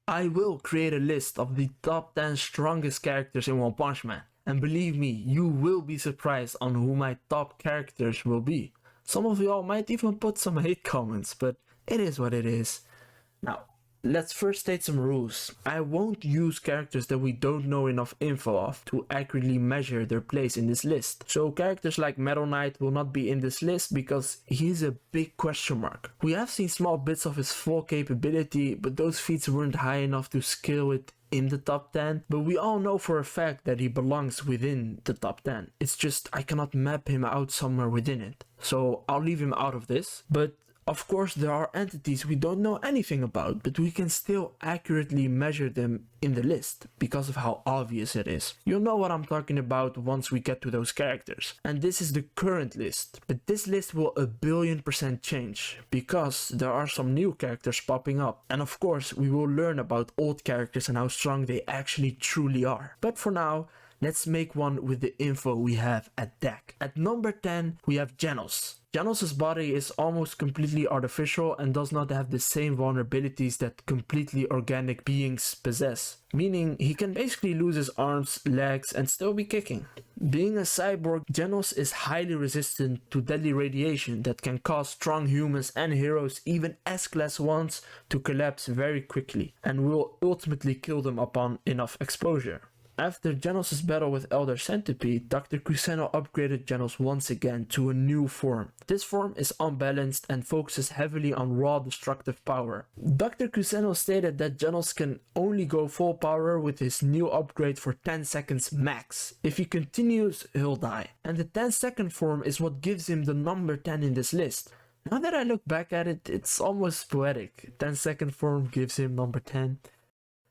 I will create a list of the top 10 strongest characters in One Punch Man. And believe me, you will be surprised on who my top characters will be. Some of y'all might even put some hate comments, but it is what it is. Now, let's first state some rules. I won't use characters that we don't know enough info of to accurately measure their place in this list. So characters like Metal Knight will not be in this list because he's a big question mark. We have seen small bits of his full capability, but those feats weren't high enough to scale it in the top 10, but we all know for a fact that he belongs within the top 10. It's just I cannot map him out somewhere within it. So I'll leave him out of this, but of course, there are entities we don't know anything about, but we can still accurately measure them in the list because of how obvious it is. You'll know what I'm talking about once we get to those characters. And this is the current list, but this list will 1,000,000,000% change because there are some new characters popping up. And of course, we will learn about old characters and how strong they actually truly are. But for now, let's make one with the info we have at deck. At number 10, we have Janos. Janos' body is almost completely artificial and does not have the same vulnerabilities that completely organic beings possess, meaning he can basically lose his arms, legs, and still be kicking. Being a cyborg, Janos is highly resistant to deadly radiation that can cause strong humans and heroes, even S-class ones, to collapse very quickly, and will ultimately kill them upon enough exposure. After Janos' battle with Elder Centipede, Dr. Kuseno upgraded Janos once again to a new form. This form is unbalanced and focuses heavily on raw destructive power. Dr. Kuseno stated that Janos can only go full power with his new upgrade for 10 seconds max. If he continues, he'll die. And the 10-second form is what gives him the number 10 in this list. Now that I look back at it, it's almost poetic. 10-second form gives him number 10.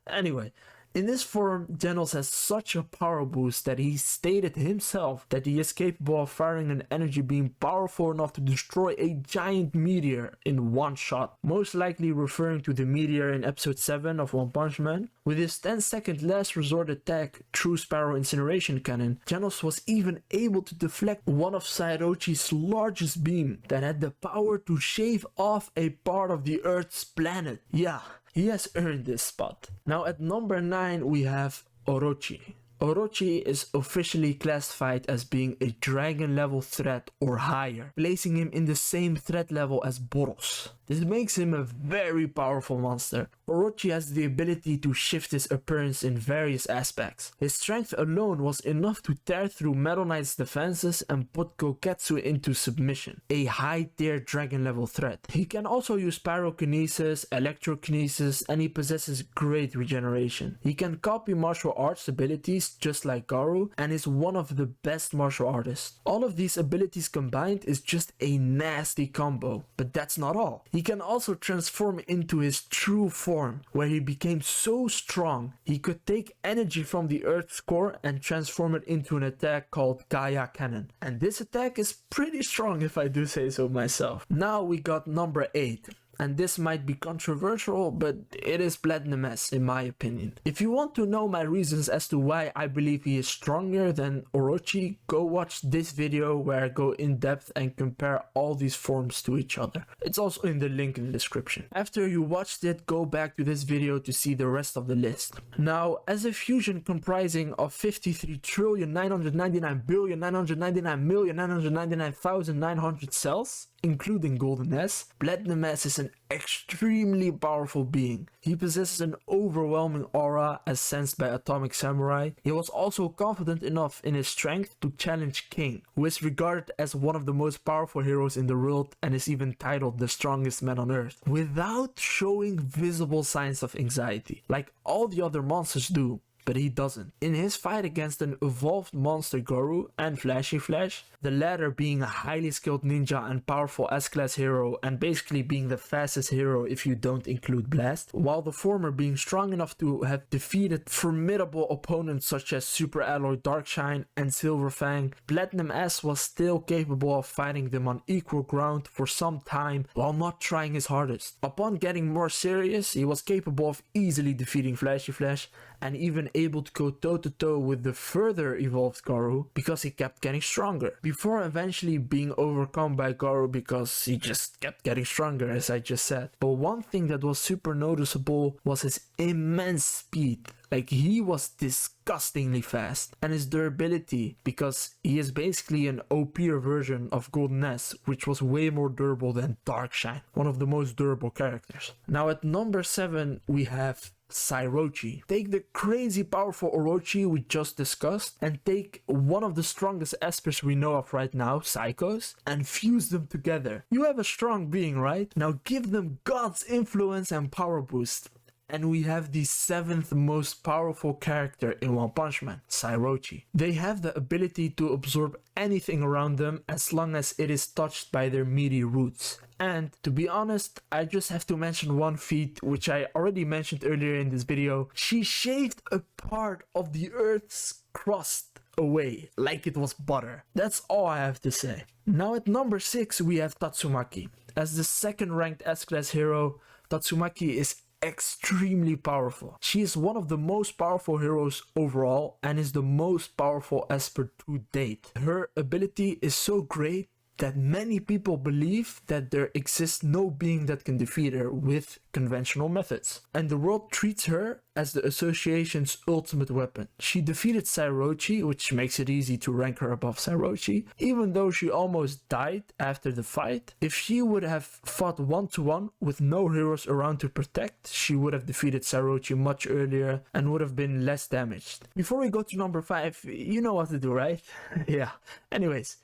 Anyway, in this form, Janos has such a power boost that he stated himself that he is capable of firing an energy beam powerful enough to destroy a giant meteor in one shot, most likely referring to the meteor in episode 7 of One Punch Man. With his 10-second last resort attack, True Sparrow Incineration Cannon, Janos was even able to deflect one of Orochi's largest beam that had the power to shave off a part of the Earth's planet. Yeah, he has earned this spot. Now at number 9 we have Orochi. Orochi is officially classified as being a dragon level threat or higher, placing him in the same threat level as Poros. This makes him a very powerful monster. Orochi has the ability to shift his appearance in various aspects. His strength alone was enough to tear through Metal Knight's defenses and put Koketsu into submission, a high tier dragon level threat. He can also use pyrokinesis, electrokinesis, and he possesses great regeneration. He can copy martial arts abilities just like Karo and is one of the best martial artists. All of these abilities combined is just a nasty combo, but that's not all. He can also transform into his true form, where he became so strong he could take energy from the Earth's core and transform it into an attack called Gaia Cannon. And this attack is pretty strong if I do say so myself. Now we got number 8. And this might be controversial, but it is Platinum S in my opinion. If you want to know my reasons as to why I believe he is stronger than Orochi, go watch this video where I go in depth and compare all these forms to each other. It's also in the link in the description. After you watched it, go back to this video to see the rest of the list. Now, as a fusion comprising of 53,999,999,999,999,900 cells, including Golden S, Platinum S is an extremely powerful being. He possesses an overwhelming aura as sensed by Atomic Samurai. He was also confident enough in his strength to challenge King, who is regarded as one of the most powerful heroes in the world and is even titled the strongest man on earth, without showing visible signs of anxiety, like all the other monsters do. But he doesn't. In his fight against an evolved monster Goro and Flashy Flash, the latter being a highly skilled ninja and powerful S-class hero and basically being the fastest hero if you don't include Blast, while the former being strong enough to have defeated formidable opponents such as Super Alloy Darkshine and Silver Fang, Platinum S was still capable of fighting them on equal ground for some time while not trying his hardest. Upon getting more serious, he was capable of easily defeating Flashy Flash and even able to go toe to toe with the further evolved Karo because he kept getting stronger, before eventually being overcome by Karo because he just kept getting stronger, as I just said. But one thing that was super noticeable was his immense speed. Like, he was disgustingly fast, and his durability, because he is basically an OP'er version of Golden S, which was way more durable than Darkshine, one of the most durable characters. Now at number 7 we have Sairochi. Take the crazy powerful Orochi we just discussed and take one of the strongest espers we know of right now, Psychos, and fuse them together. You have a strong being, right? Now give them God's influence and power boost. And we have the 7th most powerful character in One Punch Man, Sairochi. They have the ability to absorb anything around them as long as it is touched by their meaty roots. And to be honest, I just have to mention one feat which I already mentioned earlier in this video. She shaved a part of the Earth's crust away like it was butter. That's all I have to say. Now at number 6 we have Tatsumaki. As the 2nd ranked S-Class hero, Tatsumaki is extremely powerful. She is one of the most powerful heroes overall and is the most powerful Esper to date. Her ability is so great that many people believe that there exists no being that can defeat her with conventional methods. And the world treats her as the association's ultimate weapon. She defeated Sairochi, which makes it easy to rank her above Sairochi, even though she almost died after the fight. If she would have fought 1-to-1 with no heroes around to protect, she would have defeated Sairochi much earlier and would have been less damaged. Before we go to number 5, you know what to do, right? Yeah. Anyways,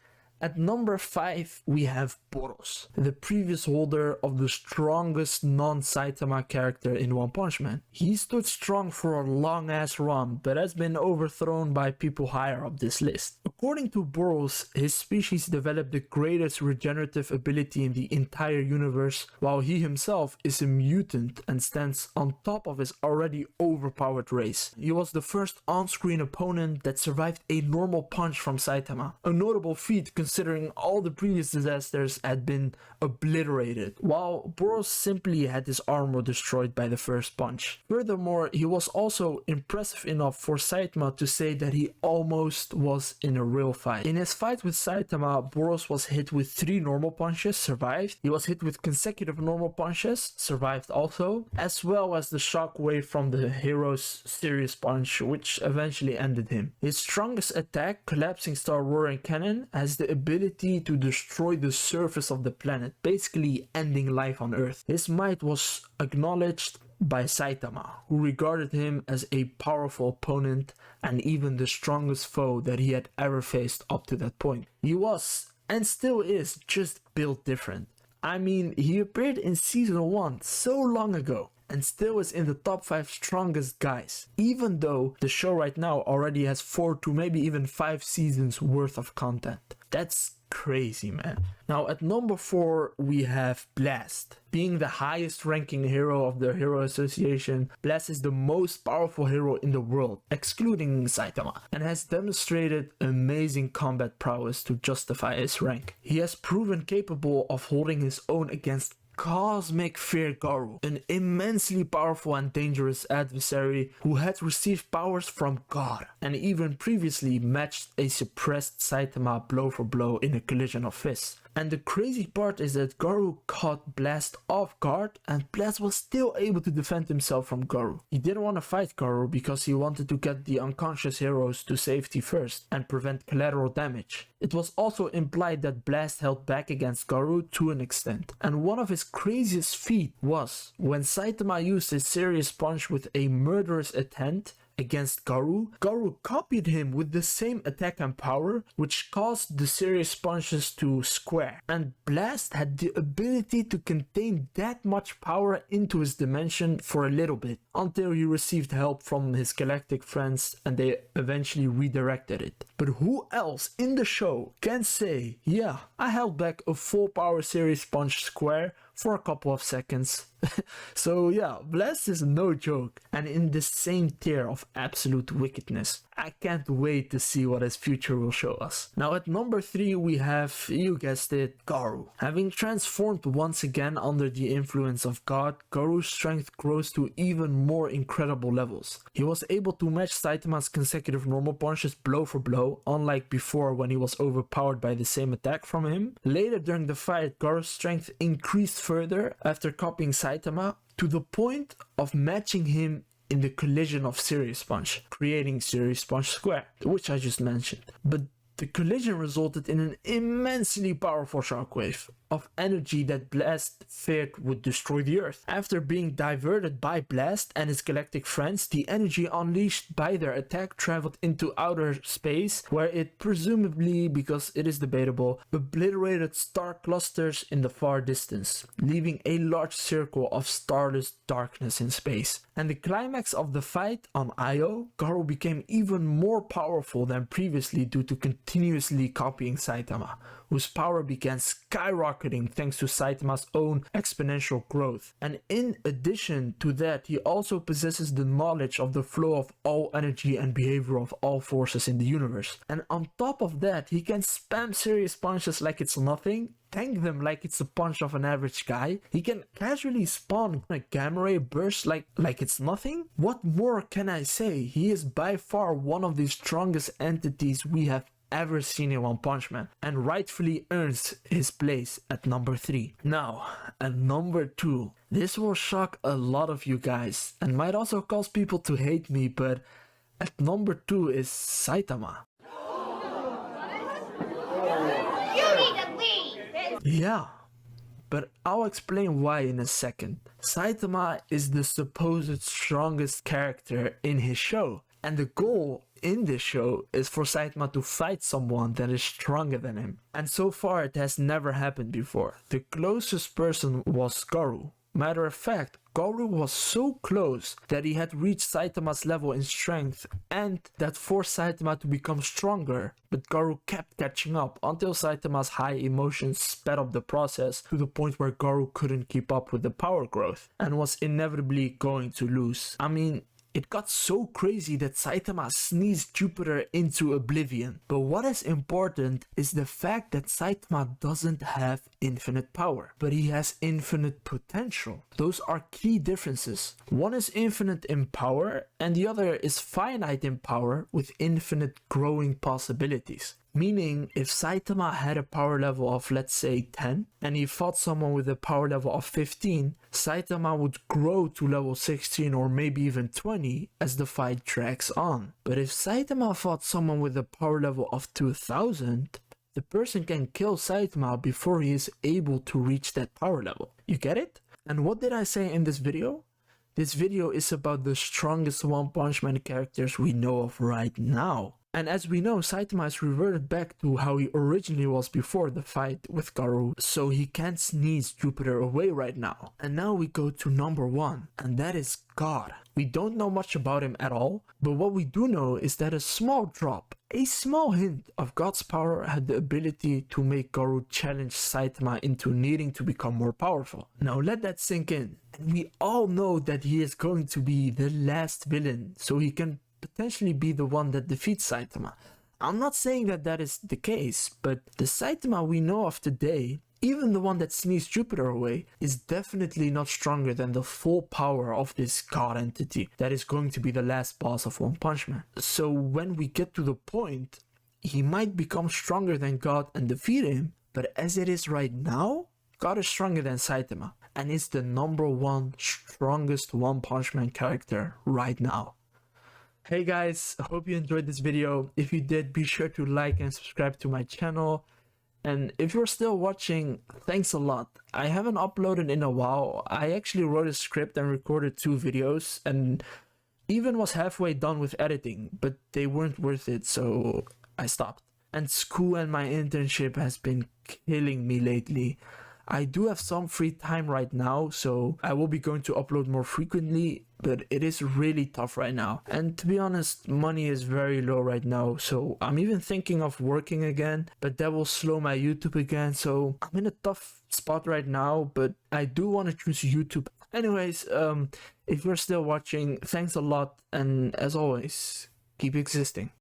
at number 5 we have Poros, the previous holder of the strongest non-Saitama character in One Punch Man. He stood strong for a long ass run, but has been overthrown by people higher up this list. According to Poros, his species developed the greatest regenerative ability in the entire universe, while he himself is a mutant and stands on top of his already overpowered race. He was the first on-screen opponent that survived a normal punch from Saitama, a notable feat considering all the previous disasters had been obliterated, while Poros simply had his armor destroyed by the first punch. Furthermore, he was also impressive enough for Saitama to say that he almost was in a real fight. In his fight with Saitama, Poros was hit with 3 normal punches, survived. He was hit with consecutive normal punches, survived also, as well as the shockwave from the hero's serious punch, which eventually ended him. His strongest attack, Collapsing Star Roaring Cannon, has the ability to destroy the surface of the planet, basically ending life on Earth. His might was acknowledged by Saitama, who regarded him as a powerful opponent and even the strongest foe that he had ever faced up to that point. He was, and still is, just built different. I mean, he appeared in season 1 so long ago and still is in the top 5 strongest guys, even though the show right now already has 4 to maybe even 5 seasons worth of content. That's crazy, man. Now at number 4 we have Blast. Being the highest ranking hero of the Hero Association, Blast is the most powerful hero in the world, excluding Saitama, and has demonstrated amazing combat prowess to justify his rank. He has proven capable of holding his own against Cosmic Fear Karo, an immensely powerful and dangerous adversary who had received powers from God, and even previously matched a suppressed Saitama blow for blow in a collision of fists. And the crazy part is that Karo caught Blast off guard and Blast was still able to defend himself from Karo. He didn't want to fight Karo because he wanted to get the unconscious heroes to safety first and prevent collateral damage. It was also implied that Blast held back against Karo to an extent. And one of his craziest feats was when Saitama used his serious punch with a murderous intent against Karo copied him with the same attack and power, which caused the serious punches to square. And Blast had the ability to contain that much power into his dimension for a little bit, until he received help from his galactic friends and they eventually redirected it. But who else in the show can say, yeah, I held back a full power serious punch square for a couple of seconds So yeah, Blast is no joke, and in the same tier of absolute wickedness. I can't wait to see what his future will show us. Now at number 3 we have, you guessed it, Karo. Having transformed once again under the influence of God, Karo's strength grows to even more incredible levels. He was able to match Saitama's consecutive normal punches blow for blow, unlike before when he was overpowered by the same attack from him. Later during the fight, Karo's strength increased further after copying Saitama to the point of matching him in the collision of Serious Punch, creating Serious Punch Square, which I just mentioned. But the collision resulted in an immensely powerful shockwave of energy that Blast feared would destroy the Earth. After being diverted by Blast and his galactic friends, the energy unleashed by their attack traveled into outer space, where it presumably, because it is debatable, obliterated star clusters in the far distance, leaving a large circle of starless darkness in space. And the climax of the fight on Io, Karo became even more powerful than previously due to continuously copying Saitama, whose power began skyrocketing thanks to Saitama's own exponential growth. And in addition to that, he also possesses the knowledge of the flow of all energy and behavior of all forces in the universe. And on top of that, he can spam serious punches like it's nothing, tank them like it's a punch of an average guy. He can casually spawn a gamma ray burst like it's nothing. What more can I say? He is by far one of the strongest entities we have ever seen in One Punch Man, and rightfully earns his place at number 3. Now, at number 2, this will shock a lot of you guys and might also cause people to hate me, but at number 2 is Saitama. You need to leave! Yeah, but I'll explain why in a second. Saitama is the supposed strongest character in his show, and the goal in this show is for Saitama to fight someone that is stronger than him. And so far it has never happened before. The closest person was Karo. Matter of fact, Karo was so close that he had reached Saitama's level in strength, and that forced Saitama to become stronger. But Karo kept catching up until Saitama's high emotions sped up the process to the point where Karo couldn't keep up with the power growth and was inevitably going to lose. I mean, it got so crazy that Saitama sneezed Jupiter into oblivion. But what is important is the fact that Saitama doesn't have infinite power, but he has infinite potential. Those are key differences. One is infinite in power, and the other is finite in power with infinite growing possibilities. Meaning, if Saitama had a power level of, let's say, 10, and he fought someone with a power level of 15, Saitama would grow to level 16 or maybe even 20 as the fight drags on. But if Saitama fought someone with a power level of 2000, the person can kill Saitama before he is able to reach that power level. You get it? And what did I say in this video? This video is about the strongest One Punch Man characters we know of right now. And as we know, Saitama has reverted back to how he originally was before the fight with Karo, so he can't sneeze Jupiter away right now. And now we go to number 1, and that is God. We don't know much about him at all, but what we do know is that a small drop, a small hint of God's power had the ability to make Karo challenge Saitama into needing to become more powerful. Now let that sink in. And we all know that he is going to be the last villain, so he can potentially be the one that defeats Saitama. I'm not saying that that is the case, but the Saitama we know of today, even the one that sneezed Jupiter away, is definitely not stronger than the full power of this god entity that is going to be the last boss of One Punch Man. So when we get to the point, he might become stronger than God and defeat him, but as it is right now, God is stronger than Saitama and is the number 1 strongest One Punch Man character right now. Hey guys, I hope you enjoyed this video. If you did, be sure to like and subscribe to my channel. And if you're still watching, thanks a lot. I haven't uploaded in a while. I actually wrote a script and recorded 2 videos and even was halfway done with editing, but they weren't worth it, so I stopped. And school and my internship has been killing me lately. I do have some free time right now, so I will be going to upload more frequently, but it is really tough right now. And to be honest, money is very low right now, so I'm even thinking of working again, but that will slow my YouTube again, so I'm in a tough spot right now, but I do want to choose YouTube Anyways, if you're still watching, thanks a lot, and as always, keep existing.